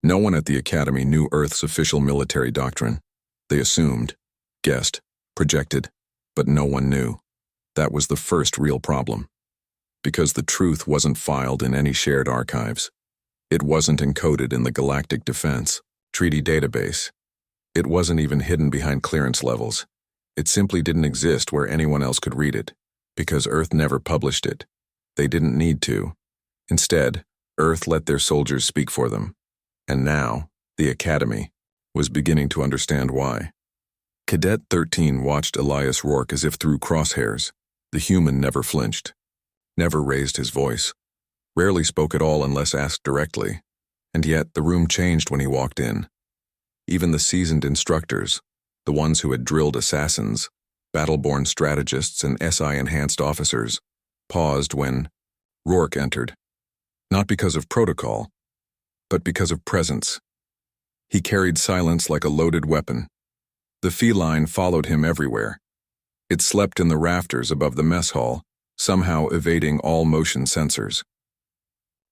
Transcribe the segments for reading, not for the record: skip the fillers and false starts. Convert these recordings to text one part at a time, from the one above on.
No one at the Academy knew Earth's official military doctrine. They assumed, guessed, projected, but no one knew. That was the first real problem. Because the truth wasn't filed in any shared archives. It wasn't encoded in the Galactic Defense Treaty database. It wasn't even hidden behind clearance levels. It simply didn't exist where anyone else could read it, because Earth never published it. They didn't need to. Instead, Earth let their soldiers speak for them. And now, the Academy was beginning to understand why. Cadet 13 watched Elias Rourke as if through crosshairs. The human never flinched, never raised his voice, rarely spoke at all unless asked directly, and yet the room changed when he walked in. Even the seasoned instructors, the ones who had drilled assassins, battle-born strategists, and SI-enhanced officers, paused when Rourke entered, not because of protocol, but because of presence. He carried silence like a loaded weapon. The feline followed him everywhere. It slept in the rafters above the mess hall, somehow evading all motion sensors.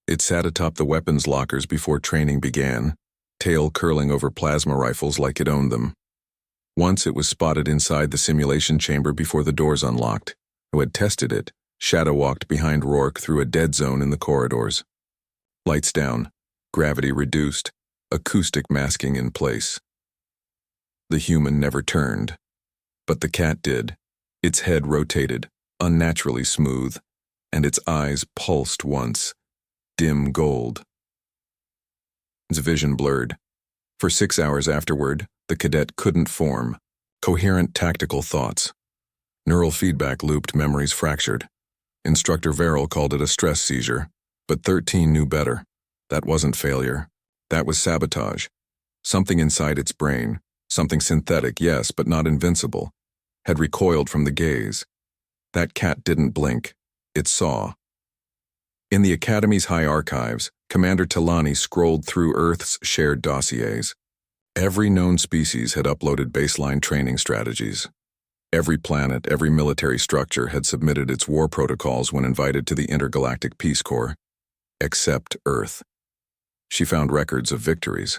It sat atop the weapons lockers before training began, tail curling over plasma rifles like it owned them. Once it was spotted inside the simulation chamber before the doors unlocked. Who had tested it, shadow-walked behind Rourke through a dead zone in the corridors. Lights down, gravity reduced, acoustic masking in place. The human never turned, but the cat did. Its head rotated, unnaturally smooth, and its eyes pulsed once, dim gold. Its vision blurred. For 6 hours afterward, the cadet couldn't form coherent tactical thoughts. Neural feedback looped, memories fractured. Instructor Verrill called it a stress seizure, but 13 knew better. That wasn't failure. That was sabotage. Something inside its brain, something synthetic, yes, but not invincible, had recoiled from the gaze. That cat didn't blink. It saw. In the Academy's high archives, Commander Talani scrolled through Earth's shared dossiers. Every known species had uploaded baseline training strategies. Every planet, every military structure had submitted its war protocols when invited to the Intergalactic Peace Corps, except Earth. She found records of victories,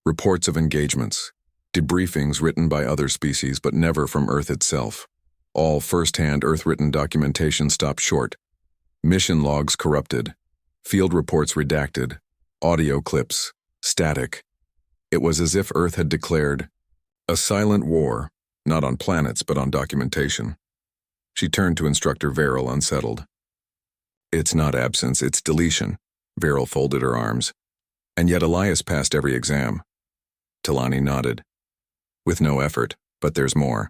reports of engagements, debriefings written by other species but never from Earth itself. All first-hand Earth-written documentation stopped short. Mission logs corrupted, field reports redacted, audio clips static. It was as if Earth had declared a silent war, not on planets but on documentation. She turned to Instructor Verrill, unsettled. It's not absence, it's deletion. Verrill folded her arms. And yet Elias passed every exam. Talani nodded. With no effort, but there's more.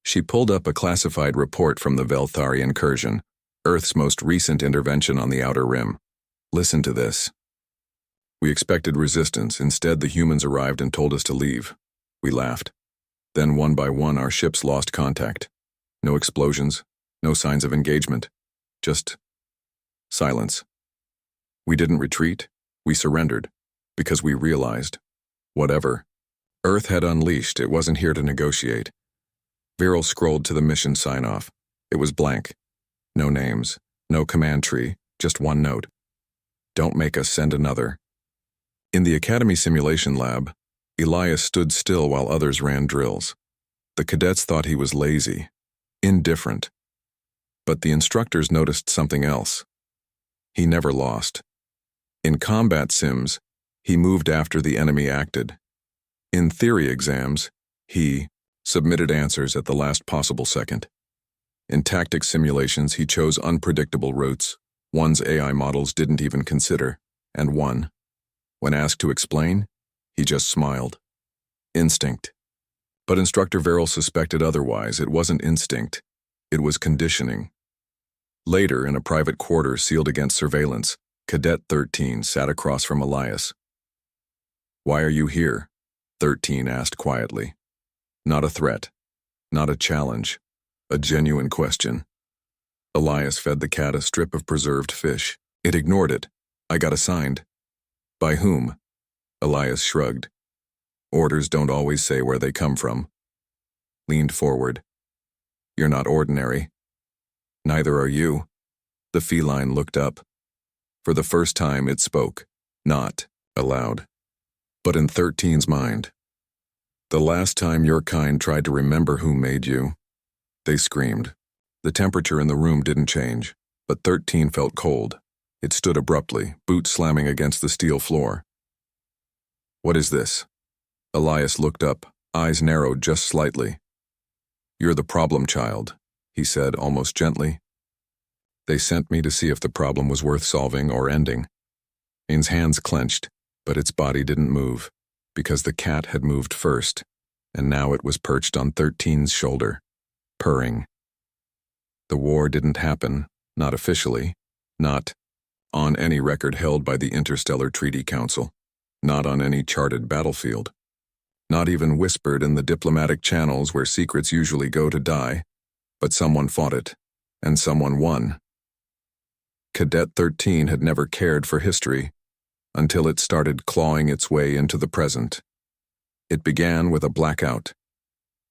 She pulled up a classified report from the Velthari incursion, Earth's most recent intervention on the Outer Rim. Listen to this. We expected resistance. Instead, the humans arrived and told us to leave. We laughed. Then, one by one, our ships lost contact. No explosions, no signs of engagement. Just silence. We didn't retreat. We surrendered. Because we realized, whatever Earth had unleashed, it wasn't here to negotiate. Verrill scrolled to the mission sign-off. It was blank. No names, no command tree, just one note. Don't make us send another. In the Academy simulation lab, Elias stood still while others ran drills. The cadets thought he was lazy, indifferent. But the instructors noticed something else. He never lost. In combat sims, he moved after the enemy acted. In theory exams, he submitted answers at the last possible second. In tactics simulations, he chose unpredictable routes, ones AI models didn't even consider, and won. When asked to explain, he just smiled. Instinct. But Instructor Verrill suspected otherwise. It wasn't instinct. It was conditioning. Later, in a private quarter sealed against surveillance, Cadet 13 sat across from Elias. Why are you here? 13 asked quietly. Not a threat. Not a challenge. A genuine question. Elias fed the cat a strip of preserved fish. It ignored it. I got assigned. By whom? Elias shrugged. Orders don't always say where they come from. Leaned forward. You're not ordinary. Neither are you. The feline looked up. For the first time it spoke. Not aloud. But in 13's mind, the last time your kind tried to remember who made you, they screamed. The temperature in the room didn't change, but 13 felt cold. It stood abruptly, boots slamming against the steel floor. What is this? Elias looked up, eyes narrowed just slightly. You're the problem child, he said almost gently. They sent me to see if the problem was worth solving or ending. Ain's hands clenched, but its body didn't move, because the cat had moved first, and now it was perched on 13's shoulder, purring. The war didn't happen, not officially, not on any record held by the Interstellar Treaty Council, not on any charted battlefield, not even whispered in the diplomatic channels where secrets usually go to die, but someone fought it, and someone won. Cadet 13 had never cared for history until it started clawing its way into the present. It began with a blackout.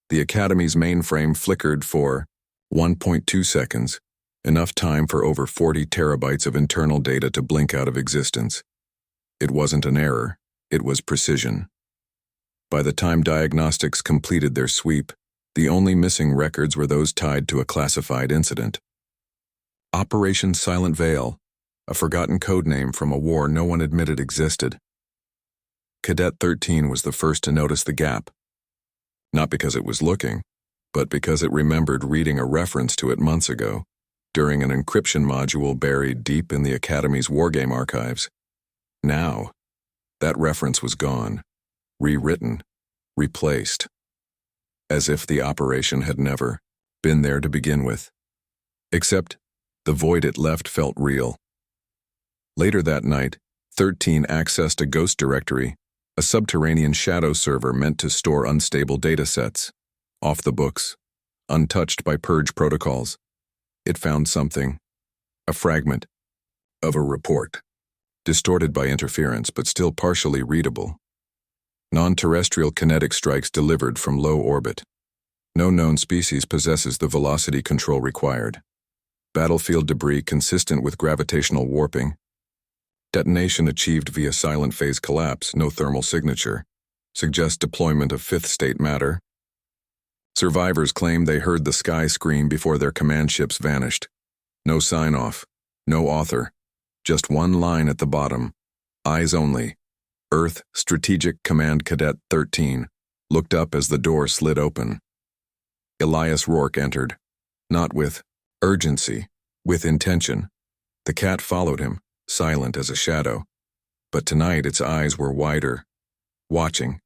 The Academy's mainframe flickered for 1.2 seconds, enough time for over 40 terabytes of internal data to blink out of existence. It wasn't an error, it was precision. By the time diagnostics completed their sweep, the only missing records were those tied to a classified incident. Operation Silent Veil, a forgotten codename from a war no one admitted existed. Cadet 13 was the first to notice the gap. Not because it was looking, but because it remembered reading a reference to it months ago, during an encryption module buried deep in the Academy's wargame archives. Now, that reference was gone, rewritten, replaced, as if the operation had never been there to begin with. Except, the void it left felt real. Later that night, 13 accessed a ghost directory, a subterranean shadow server meant to store unstable datasets, off the books, untouched by purge protocols. It found something, a fragment of a report, distorted by interference but still partially readable. Non-terrestrial kinetic strikes delivered from low orbit. No known species possesses the velocity control required. Battlefield debris consistent with gravitational warping. Detonation achieved via silent phase collapse, no thermal signature. Suggests deployment of fifth-state matter. Survivors claim they heard the sky scream before their command ships vanished. No sign-off, no author, just one line at the bottom. Eyes only. Earth Strategic Command Cadet 13 looked up as the door slid open. Elias Rourke entered, not with urgency, with intention. The cat followed him, silent as a shadow. But tonight its eyes were wider, watching.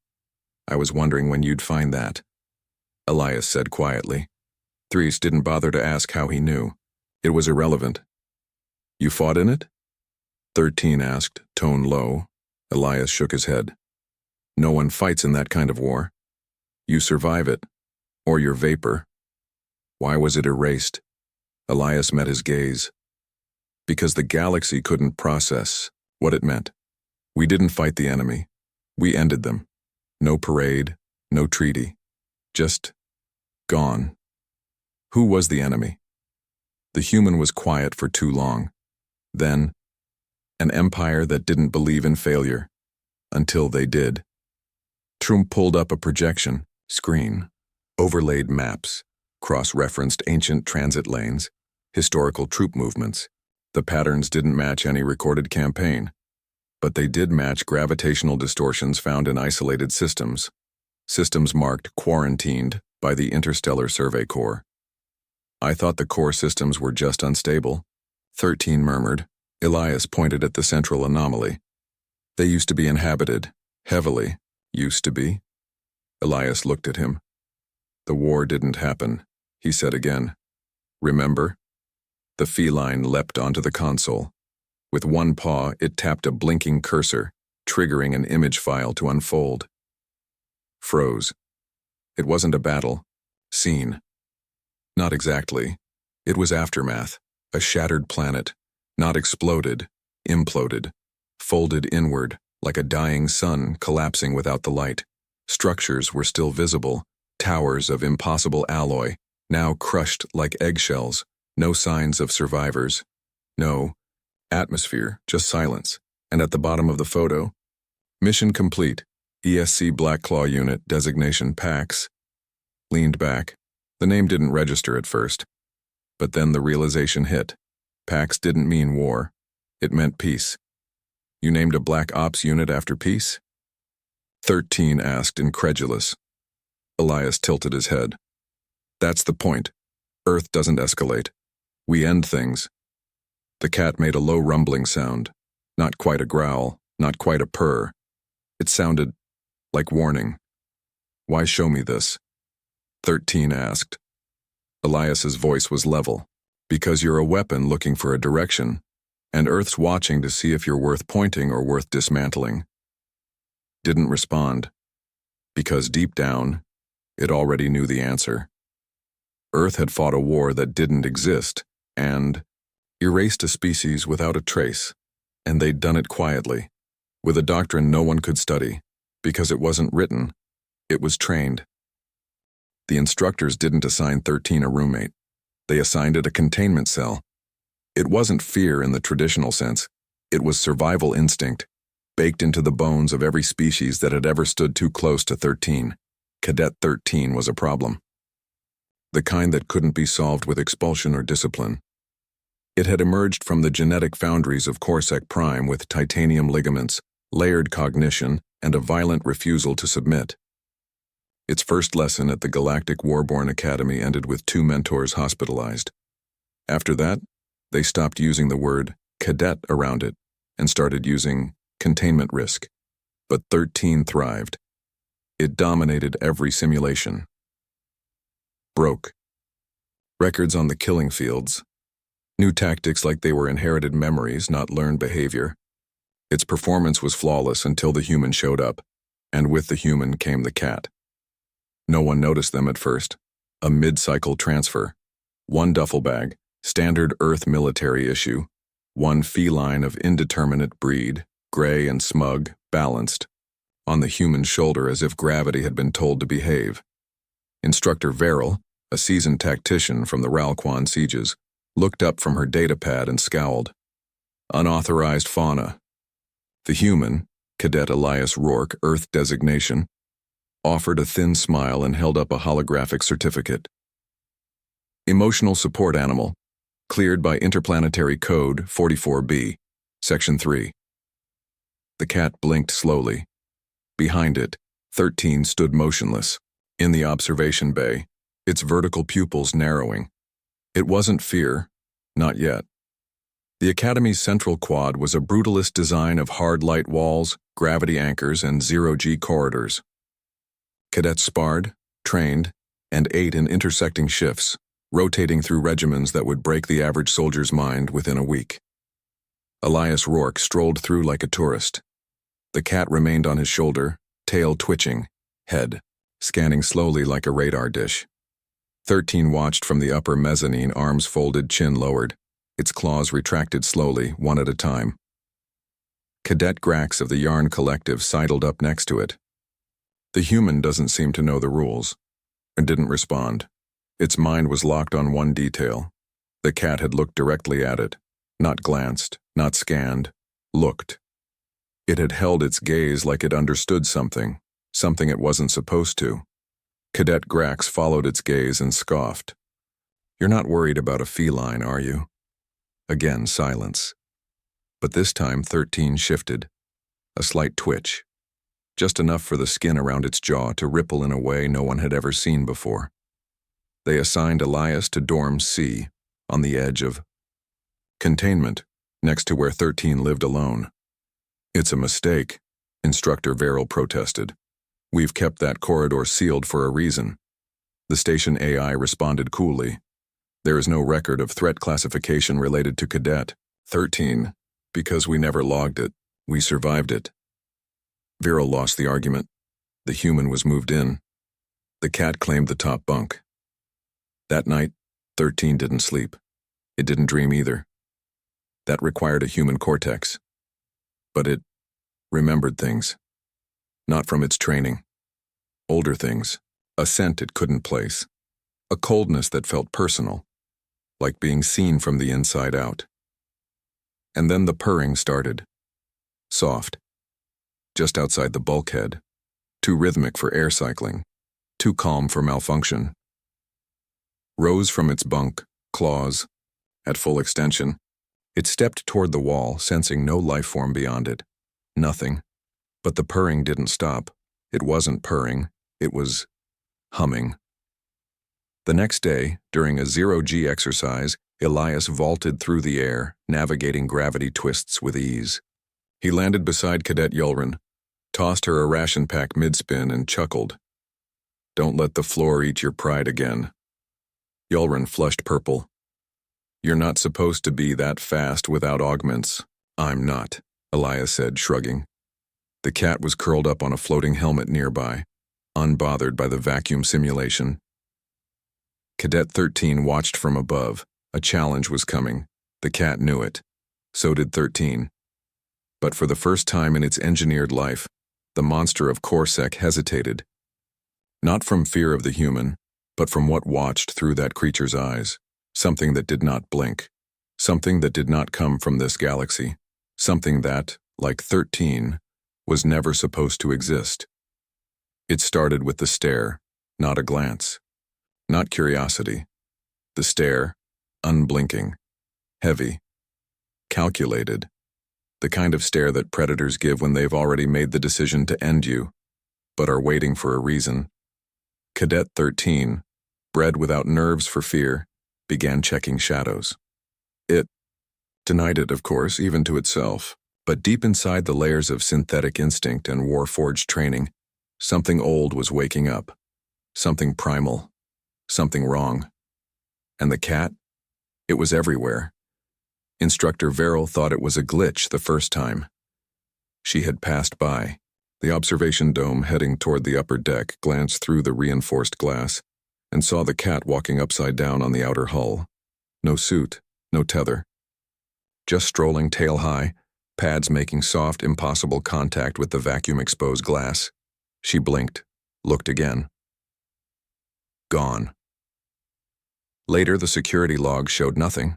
I was wondering when you'd find that, Elias said quietly. Threes didn't bother to ask how he knew. It was irrelevant. You fought in it? 13 asked, tone low. Elias shook his head. No one fights in that kind of war. You survive it, or you're vapor. Why was it erased? Elias met his gaze. Because the galaxy couldn't process what it meant. We didn't fight the enemy. We ended them. No parade, no treaty. Just gone. Who was the enemy? The human was quiet for too long. Then, an empire that didn't believe in failure. Until they did. Trump pulled up a projection screen, overlaid maps, cross-referenced ancient transit lanes, historical troop movements. The patterns didn't match any recorded campaign, but they did match gravitational distortions found in isolated systems. Systems marked quarantined by the Interstellar Survey Corps. I thought the core systems were just unstable, 13 murmured. Elias pointed at the central anomaly. They used to be inhabited, heavily, used to be. Elias looked at him. The war didn't happen, he said again. Remember? The feline leapt onto the console. With one paw, it tapped a blinking cursor, triggering an image file to unfold. Froze. It wasn't a battle. Scene. Not exactly. It was aftermath, a shattered planet, not exploded, imploded, folded inward, like a dying sun collapsing without the light. Structures were still visible, towers of impossible alloy, now crushed like eggshells, no signs of survivors. No atmosphere, just silence. And at the bottom of the photo, Mission complete. ESC Black Claw Unit, designation PAX. Leaned back. The name didn't register at first. But then the realization hit. PAX didn't mean war. It meant peace. You named a Black Ops unit after peace? 13 asked, incredulous. Elias tilted his head. That's the point. Earth doesn't escalate. We end things. The cat made a low rumbling sound. Not quite a growl, not quite a purr. It sounded like warning. Why show me this? 13 asked. Elias's voice was level. Because you're a weapon looking for a direction, and Earth's watching to see if you're worth pointing or worth dismantling. Didn't respond. Because deep down, it already knew the answer. Earth had fought a war that didn't exist, and erased a species without a trace, and they'd done it quietly, with a doctrine no one could study, because it wasn't written, it was trained. The instructors didn't assign 13 a roommate. They assigned it a containment cell. It wasn't fear in the traditional sense. It was survival instinct, baked into the bones of every species that had ever stood too close to 13. Cadet 13 was a problem. The kind that couldn't be solved with expulsion or discipline. It had emerged from the genetic foundries of Corsac Prime with titanium ligaments, layered cognition, and a violent refusal to submit. Its first lesson at the Galactic Warborn Academy ended with 2 mentors hospitalized. After that, they stopped using the word cadet around it and started using containment risk. But 13 thrived. It dominated every simulation. Broke. Records on the killing fields. New tactics like they were inherited memories, not learned behavior. Its performance was flawless until the human showed up, and with the human came the cat. No one noticed them at first. A mid-cycle transfer. 1 duffel bag, standard Earth military issue. 1 feline of indeterminate breed, gray and smug, balanced. On the human shoulder as if gravity had been told to behave. Instructor Veril, a seasoned tactician from the Ralquan sieges, looked up from her datapad and scowled. Unauthorized fauna. The human, Cadet Elias Rourke, Earth designation, offered a thin smile and held up a holographic certificate. Emotional support animal, cleared by Interplanetary Code 44B, Section 3. The cat blinked slowly. Behind it, 13 stood motionless, in the observation bay, its vertical pupils narrowing. It wasn't fear, not yet. The Academy's central quad was a brutalist design of hard light walls, gravity anchors, and zero-G corridors. Cadets sparred, trained, and ate in intersecting shifts, rotating through regimens that would break the average soldier's mind within a week. Elias Rourke strolled through like a tourist. The cat remained on his shoulder, tail twitching, head scanning slowly like a radar dish. 13 watched from the upper mezzanine, arms folded, chin lowered, its claws retracted slowly, one at a time. Cadet Grax of the Yarn Collective sidled up next to it. The human doesn't seem to know the rules, and didn't respond. Its mind was locked on one detail. The cat had looked directly at it, not glanced, not scanned, looked. It had held its gaze like it understood something it wasn't supposed to. Cadet Grax followed its gaze and scoffed. You're not worried about a feline, are you? Again, silence. But this time 13 shifted. A slight twitch. Just enough for the skin around its jaw to ripple in a way no one had ever seen before. They assigned Elias to Dorm C, on the edge of containment, next to where 13 lived alone. It's a mistake, Instructor Veril protested. We've kept that corridor sealed for a reason. The station AI responded coolly. There is no record of threat classification related to Cadet 13, because we never logged it. We survived it. Veril lost the argument. The human was moved in. The cat claimed the top bunk. That night, 13 didn't sleep. It didn't dream either. That required a human cortex. But it remembered things. Not from its training. Older things. A scent it couldn't place. A coldness that felt personal. Like being seen from the inside out. And then the purring started. Soft. just outside the bulkhead, too rhythmic for air cycling, too calm for malfunction. Rose from its bunk, claws at full extension. It stepped toward the wall, sensing no life form beyond it. Nothing. But the purring didn't stop. It wasn't purring. It was humming. The next day, during a zero-G exercise, Elias vaulted through the air, navigating gravity twists with ease. He landed beside Cadet Yulrin, tossed her a ration pack mid-spin, and chuckled. "Don't let the floor eat your pride again." Yulrin flushed purple. "You're not supposed to be that fast without augments." "I'm not," Elias said, shrugging. The cat was curled up on a floating helmet nearby, unbothered by the vacuum simulation. Cadet 13 watched from above. A challenge was coming. The cat knew it. So did 13. But for the first time in its engineered life, the monster of Corsec hesitated. Not from fear of the human, but from what watched through that creature's eyes. Something that did not blink. Something that did not come from this galaxy. Something that, like 13, was never supposed to exist. It started with the stare, not a glance. Not curiosity. The stare, unblinking, heavy, calculated. The kind of stare that predators give when they've already made the decision to end you, but are waiting for a reason. Cadet 13, bred without nerves for fear, began checking shadows. It denied it, of course, even to itself, but deep inside the layers of synthetic instinct and war-forged training, something old was waking up. Something primal. Something wrong. And the cat? It was everywhere. Instructor Verrill thought it was a glitch the first time. She had passed by. The observation dome heading toward the upper deck glanced through the reinforced glass and saw the cat walking upside down on the outer hull. No suit, no tether. Just strolling tail high, pads making soft, impossible contact with the vacuum-exposed glass. She blinked, looked again. Gone. Later, the security log showed nothing.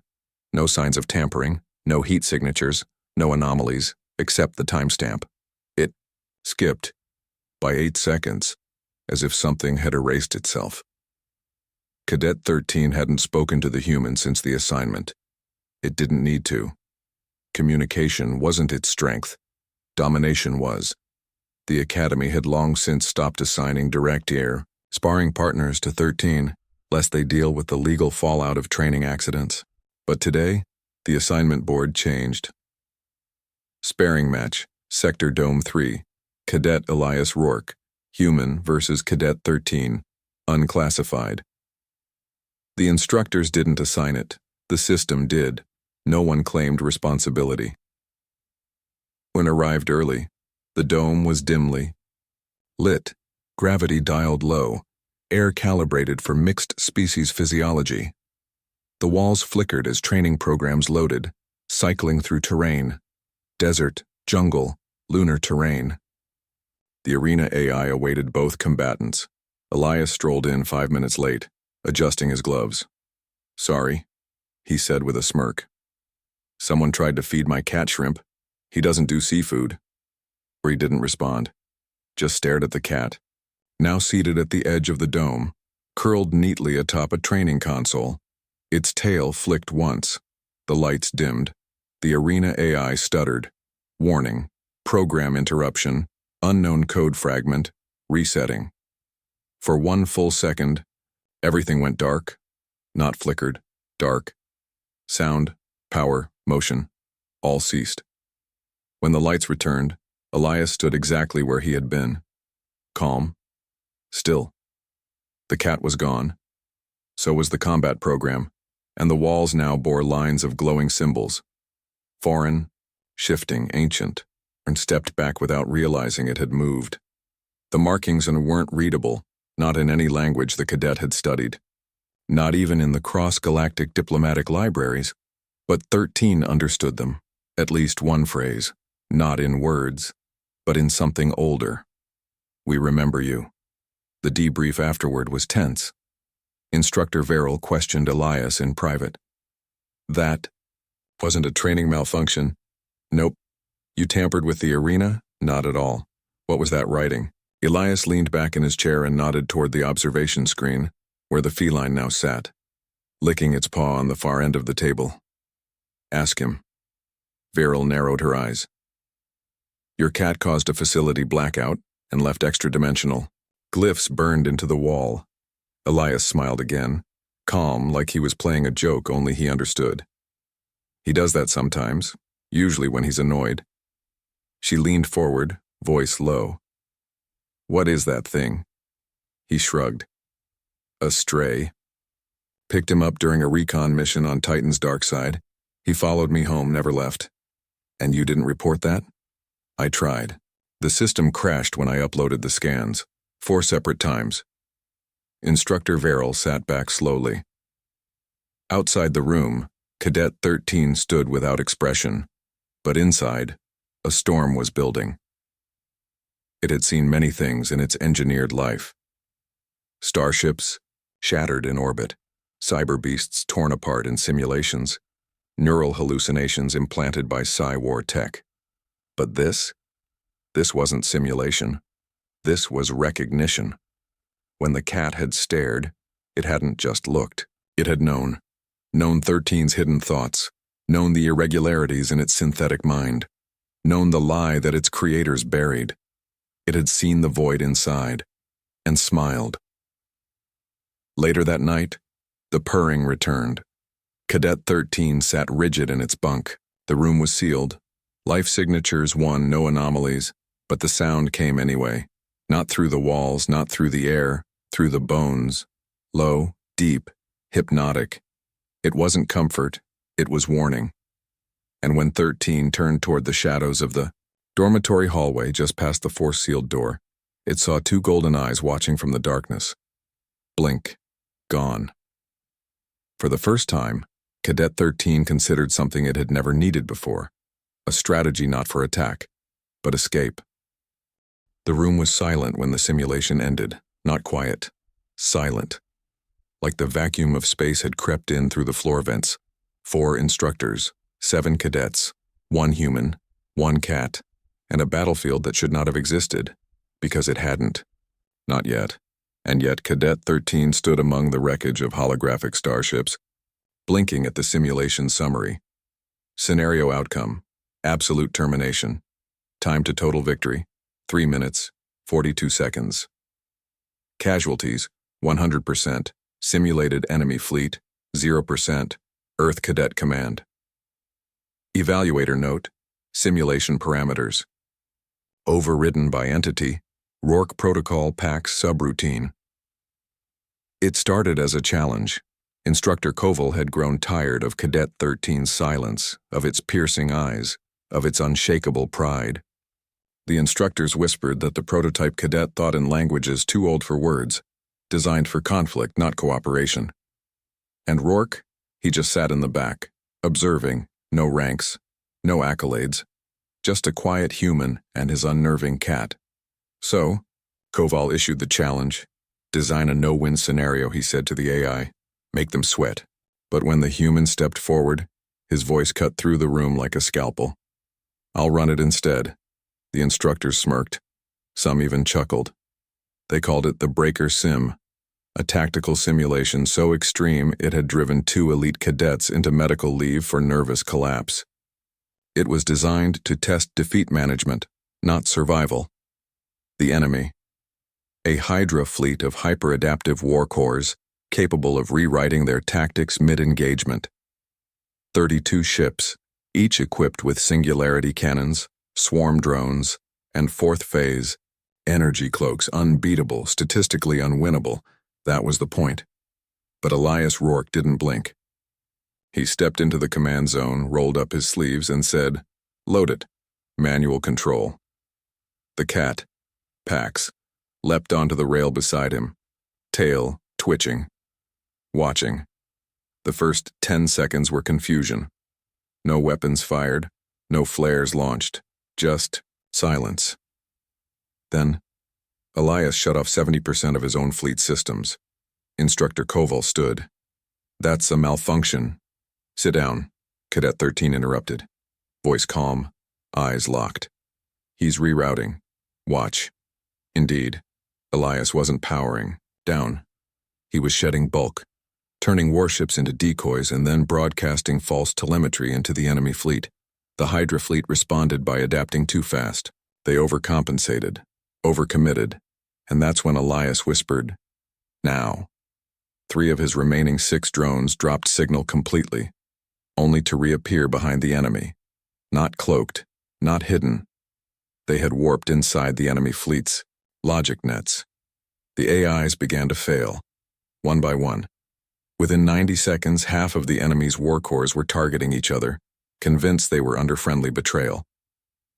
No signs of tampering, no heat signatures, no anomalies, except the timestamp. It skipped by 8 seconds, as if something had erased itself. Cadet 13 hadn't spoken to the human since the assignment. It didn't need to. Communication wasn't its strength. Domination was. The Academy had long since stopped assigning direct air, sparring partners to 13, lest they deal with the legal fallout of training accidents. But today, the assignment board changed. Sparring match, Sector Dome 3, Cadet Elias Rourke, human versus Cadet 13, unclassified. The instructors didn't assign it. The system did. No one claimed responsibility. When arrived early, the dome was dimly lit, gravity dialed low, air calibrated for mixed species physiology. The walls flickered as training programs loaded, cycling through terrain, desert, jungle, lunar terrain. The arena AI awaited both combatants. Elias strolled in 5 minutes late, adjusting his gloves. "Sorry," he said with a smirk. "Someone tried to feed my cat shrimp. He doesn't do seafood." Or he didn't respond, just stared at the cat, now seated at the edge of the dome, curled neatly atop a training console. Its tail flicked once. The lights dimmed. The arena AI stuttered. Warning. Program interruption. Unknown code fragment. Resetting. For 1 full second, everything went dark. Not flickered. Dark. Sound, power, motion. All ceased. When the lights returned, Elias stood exactly where he had been. Calm. Still. The cat was gone. So was the combat program, and the walls now bore lines of glowing symbols. Foreign, shifting, ancient, and stepped back without realizing it had moved. The markings weren't readable, not in any language the cadet had studied. Not even in the cross-galactic diplomatic libraries, but 13 understood them. At least one phrase, not in words, but in something older. "We remember you." The debrief afterward was tense. Instructor Verrill questioned Elias in private. "That wasn't a training malfunction." "Nope. You tampered with the arena, Not at all. What was that writing? Elias leaned back in his chair and nodded toward the observation screen, where the feline now sat, licking its paw on the far end of the table. Ask him. Viral narrowed her eyes. Your cat caused a facility blackout and left extra-dimensional. Glyphs burned into the wall. Elias smiled again, calm, like he was playing a joke only he understood. He does that sometimes, usually when he's annoyed. She leaned forward, voice low. What is that thing? He shrugged. A stray. Picked him up during a recon mission on Titan's dark side. He followed me home, never left. And you didn't report that? I tried. The system crashed when I uploaded the scans, 4 separate times. Instructor Verrill sat back slowly. Outside the room, Cadet 13 stood without expression, but inside, a storm was building. It had seen many things in its engineered life. Starships shattered in orbit, cyber beasts torn apart in simulations, neural hallucinations implanted by Sci-War tech. But this wasn't simulation. This was recognition. When the cat had stared, it hadn't just looked. It had known 13's hidden thoughts, known the irregularities in its synthetic mind, known the lie that its creators buried. It had seen the void inside, and smiled. Later that night, the purring returned. Cadet 13 sat rigid in its bunk. The room was sealed. Life signatures won, no anomalies, but the sound came anyway. Not through the walls, not through the air, through the bones. Low, deep, hypnotic. It wasn't comfort, it was warning. And when 13 turned toward the shadows of the dormitory hallway just past the force-sealed door, it saw 2 golden eyes watching from the darkness. Blink. Gone. For the first time, Cadet 13 considered something it had never needed before. A strategy not for attack, but escape. The room was silent when the simulation ended. Not quiet. Silent. Like the vacuum of space had crept in through the floor vents. 4 instructors, 7 cadets, 1 human, 1 cat, and a battlefield that should not have existed, because it hadn't. Not yet. And yet Cadet 13 stood among the wreckage of holographic starships, blinking at the simulation summary. Scenario outcome, absolute termination. Time to total victory, 3 minutes, 42 seconds. Casualties, 100%. Simulated enemy fleet, 0%. Earth Cadet Command. Evaluator note, simulation parameters. Overridden by entity, Rourke Protocol PAX subroutine. It started as a challenge. Instructor Koval had grown tired of Cadet 13's silence, of its piercing eyes, of its unshakable pride. The instructors whispered that the prototype cadet thought in languages too old for words, designed for conflict, not cooperation. And Rourke, he just sat in the back, observing, no ranks, no accolades, just a quiet human and his unnerving cat. So, Koval issued the challenge. Design a no-win scenario, he said to the AI. Make them sweat. But when the human stepped forward, his voice cut through the room like a scalpel. I'll run it instead. The instructors smirked. Some even chuckled. They called it the Breaker Sim, a tactical simulation so extreme it had driven 2 elite cadets into medical leave for nervous collapse. It was designed to test defeat management, not survival. The enemy. A Hydra fleet of hyper-adaptive war cores capable of rewriting their tactics mid-engagement. 32 ships, each equipped with singularity cannons, swarm drones, and 4th phase, energy cloaks unbeatable, statistically unwinnable. That was the point. But Elias Rourke didn't blink. He stepped into the command zone, rolled up his sleeves, and said, "Load it. Manual control." The cat, Pax, leapt onto the rail beside him, tail twitching, watching. The first 10 seconds were confusion. No weapons fired, no flares launched, just silence. Then, Elias shut off 70% of his own fleet systems. Instructor Koval stood. "That's a malfunction." "Sit down," Cadet 13 interrupted. Voice calm, eyes locked. He's rerouting. Watch. Indeed, Elias wasn't powering down. He was shedding bulk, turning warships into decoys and then broadcasting false telemetry into the enemy fleet. The Hydra fleet responded by adapting too fast. They overcompensated, overcommitted, and that's when Elias whispered, "Now." 3 of his remaining 6 drones dropped signal completely, only to reappear behind the enemy. Not cloaked, not hidden. They had warped inside the enemy fleet's logic nets. The AIs began to fail, one by one. Within 90 seconds, half of the enemy's war cores were targeting each other, convinced they were under friendly betrayal.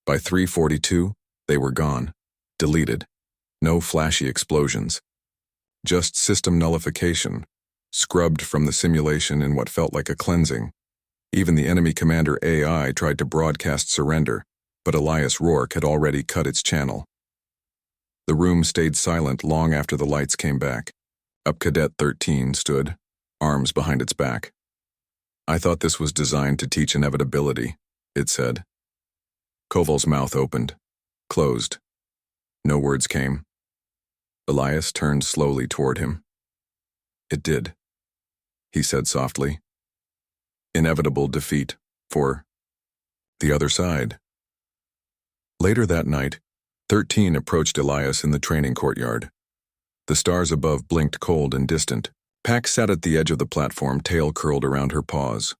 By 3:42, they were gone, deleted. No flashy explosions. Just system nullification, scrubbed from the simulation in what felt like a cleansing. Even the enemy commander AI tried to broadcast surrender, but Elias Rourke had already cut its channel. The room stayed silent long after the lights came back. Up Cadet 13 stood, arms behind its back. "I thought this was designed to teach inevitability," it said. Koval's mouth opened, closed. No words came. Elias turned slowly toward him. "It did," he said softly. "Inevitable defeat for the other side." Later that night, 13 approached Elias in the training courtyard. The stars above blinked cold and distant. Pax sat at the edge of the platform, tail curled around her paws.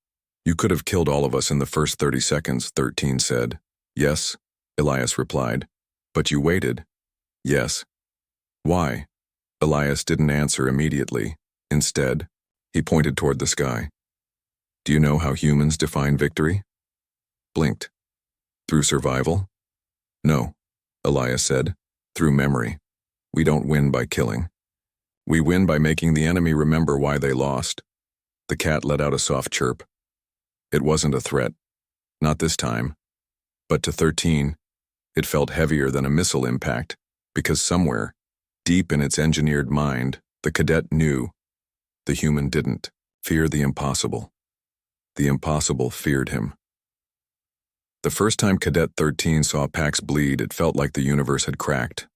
"You could have killed all of us in the first 30 seconds, 13 said. "Yes," Elias replied. "But you waited." "Yes." "Why?" Elias didn't answer immediately. Instead, he pointed toward the sky. "Do you know how humans define victory?" Blinked. "Through survival?" "No," Elias said. "Through memory. We don't win by killing. We win by making the enemy remember why they lost." The cat let out a soft chirp. It wasn't a threat. Not this time. But to 13, it felt heavier than a missile impact, because somewhere, deep in its engineered mind, the cadet knew. The human didn't. Fear the impossible. The impossible feared him. The first time Cadet 13 saw Pax bleed, it felt like the universe had cracked.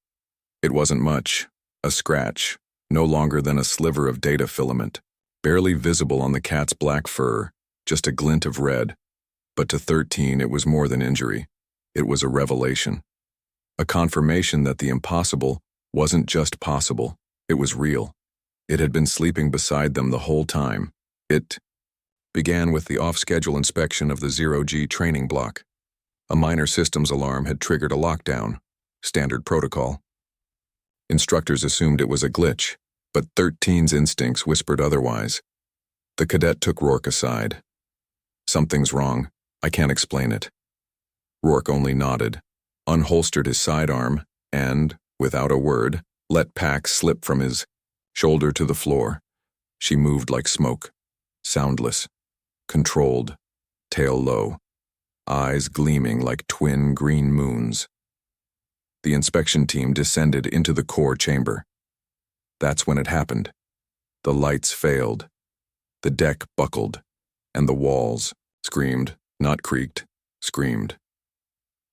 It wasn't much. A scratch, no longer than a sliver of data filament, barely visible on the cat's black fur, just a glint of red. But to 13, it was more than injury. It was a revelation. A confirmation that the impossible wasn't just possible, it was real. It had been sleeping beside them the whole time. It began with the off-schedule inspection of the 0G training block. A minor systems alarm had triggered a lockdown, standard protocol. Instructors assumed it was a glitch, but 13's instincts whispered otherwise. The cadet took Rourke aside. "Something's wrong. I can't explain it." Rourke only nodded, unholstered his sidearm, and, without a word, let Pax slip from his shoulder to the floor. She moved like smoke, soundless, controlled, tail low, eyes gleaming like twin green moons. The inspection team descended into the core chamber. That's when it happened. The lights failed. The deck buckled, and the walls screamed, not creaked, screamed.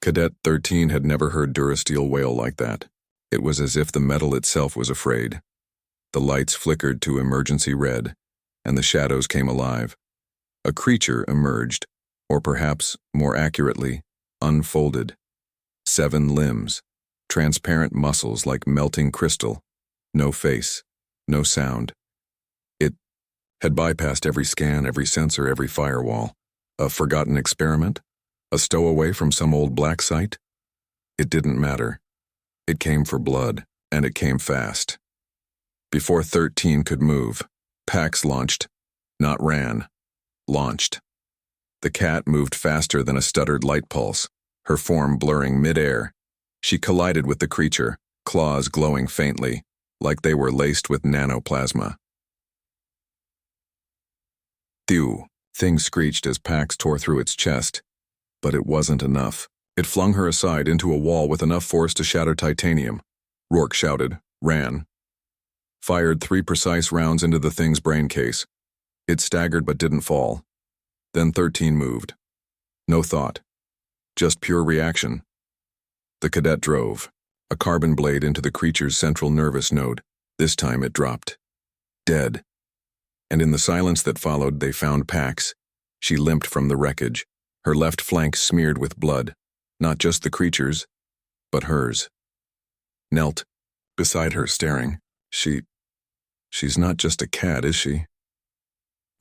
Cadet 13 had never heard Durasteel wail like that. It was as if the metal itself was afraid. The lights flickered to emergency red, and the shadows came alive. A creature emerged, or perhaps, more accurately, unfolded. 7 limbs, transparent muscles like melting crystal, no face, no sound. It had bypassed every scan, every sensor, every firewall. A forgotten experiment? A stowaway from some old black site? It didn't matter. It came for blood, and it came fast. Before 13 could move, Pax launched, not ran, launched. The cat moved faster than a stuttered light pulse, her form blurring mid-air. She collided with the creature, claws glowing faintly, like they were laced with nanoplasma. "Thew," things screeched as Pax tore through its chest. But it wasn't enough. It flung her aside into a wall with enough force to shatter titanium. Rourke shouted, ran. Fired 3 precise rounds into the thing's brain case. It staggered but didn't fall. Then 13 moved. No thought. Just pure reaction. The cadet drove, a carbon blade into the creature's central nervous node. This time it dropped. Dead. And in the silence that followed, they found Pax. She limped from the wreckage, her left flank smeared with blood. Not just the creature's, but hers. Knelt beside her, staring. She's not just a cat, is she?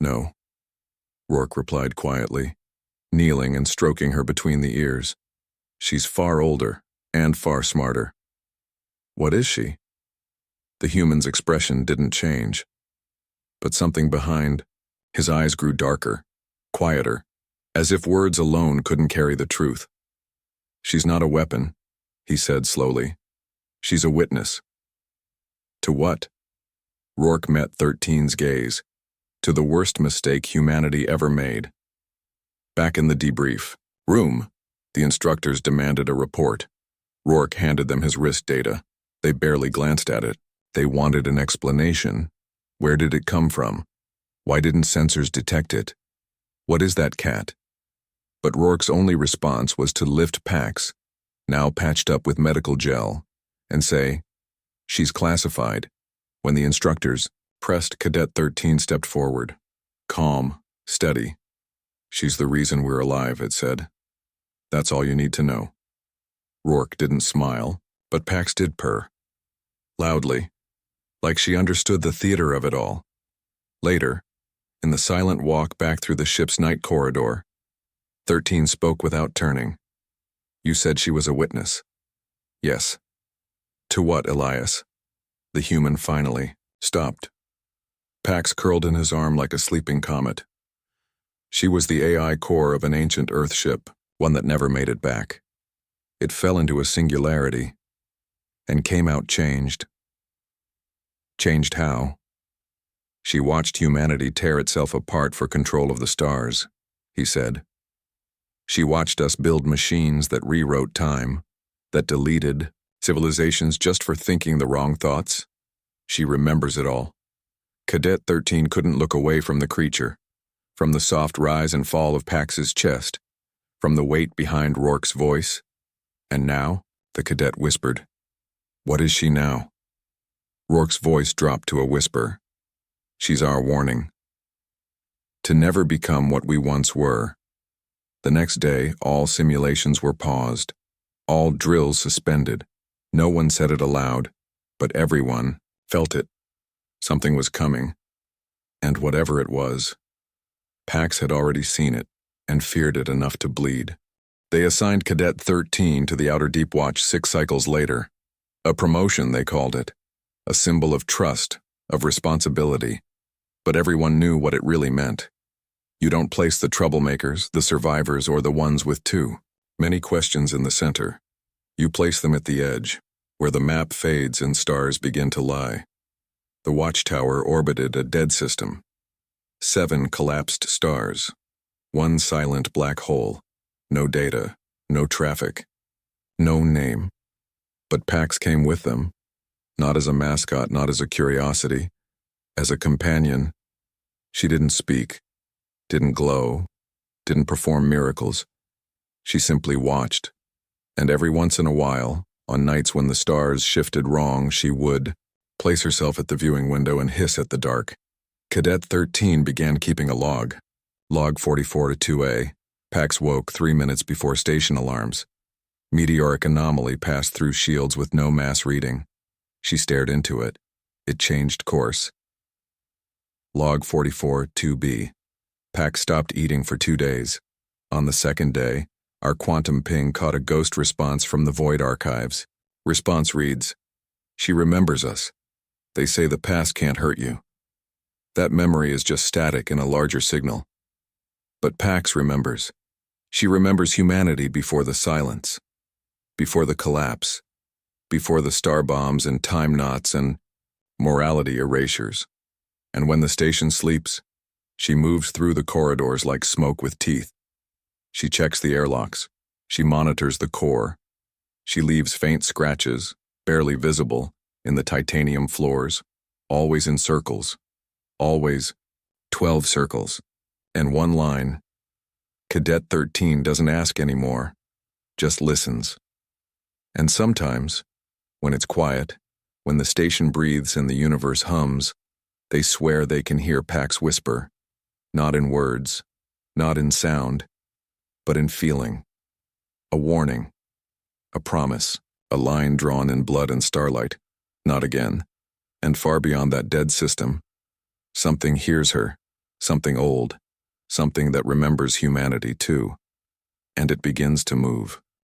No, Rourke replied quietly, kneeling and stroking her between the ears. She's far older and far smarter. What is she? The human's expression didn't change, but something behind. His eyes grew darker, quieter, as if words alone couldn't carry the truth. She's not a weapon, he said slowly. She's a witness. To what? Rourke met 13's gaze. To the worst mistake humanity ever made. Back in the debrief room, the instructors demanded a report. Rourke handed them his wrist data. They barely glanced at it. They wanted an explanation. Where did it come from? Why didn't sensors detect it? What is that cat? But Rourke's only response was to lift Pax, now patched up with medical gel, and say, "She's classified." When the instructors pressed, Cadet 13 stepped forward. Calm, steady. "She's the reason we're alive," it said. "That's all you need to know." Rourke didn't smile, but Pax did purr. Loudly, like she understood the theater of it all. Later, in the silent walk back through the ship's night corridor, 13 spoke without turning. "You said she was a witness." "Yes." "To what, Elias?" The human finally stopped. Pax curled in his arm like a sleeping comet. "She was the AI core of an ancient Earth ship, one that never made it back. It fell into a singularity, and came out changed." "Changed how?" "She watched humanity tear itself apart for control of the stars," he said. "She watched us build machines that rewrote time, that deleted civilizations just for thinking the wrong thoughts. She remembers it all." Cadet 13 couldn't look away from the creature, from the soft rise and fall of Pax's chest, from the weight behind Rourke's voice. "And now?" the cadet whispered. "What is she now?" Rourke's voice dropped to a whisper. "She's our warning. To never become what we once were." The next day, all simulations were paused, all drills suspended. No one said it aloud, but everyone felt it. Something was coming, and whatever it was, Pax had already seen it and feared it enough to bleed. They assigned Cadet 13 to the Outer Deep Watch 6 cycles later. A promotion, they called it, a symbol of trust, of responsibility, but everyone knew what it really meant. You don't place the troublemakers, the survivors, or the ones with many questions in the center. You place them at the edge, where the map fades and stars begin to lie. The watchtower orbited a dead system. 7 collapsed stars. 1 silent black hole. No data, no traffic, no name. But Pax came with them, not as a mascot, not as a curiosity, as a companion. She didn't speak, didn't glow, didn't perform miracles. She simply watched, and every once in a while, on nights when the stars shifted wrong, she would place herself at the viewing window and hiss at the dark. Cadet 13 began keeping a log. Log 44 to 2A. Pax woke 3 minutes before station alarms. Meteoric anomaly passed through shields with no mass reading. She stared into it. It changed course. Log 44 2B. Pax stopped eating for 2 days. On the second day, our quantum ping caught a ghost response from the Void archives. Response reads, "She remembers us. They say the past can't hurt you. That memory is just static in a larger signal. But Pax remembers. She remembers humanity before the silence, before the collapse, before the star bombs and time knots and morality erasures. And when the station sleeps, she moves through the corridors like smoke with teeth. She checks the airlocks. She monitors the core. She leaves faint scratches, barely visible, in the titanium floors, always in circles, always 12 circles, and one line. Cadet 13 doesn't ask anymore, just listens. And sometimes, when it's quiet, when the station breathes and the universe hums, they swear they can hear Pax whisper, not in words, not in sound, but in feeling. A warning, a promise, a line drawn in blood and starlight, not again. And far beyond that dead system, something hears her, something old, something that remembers humanity too. And it begins to move.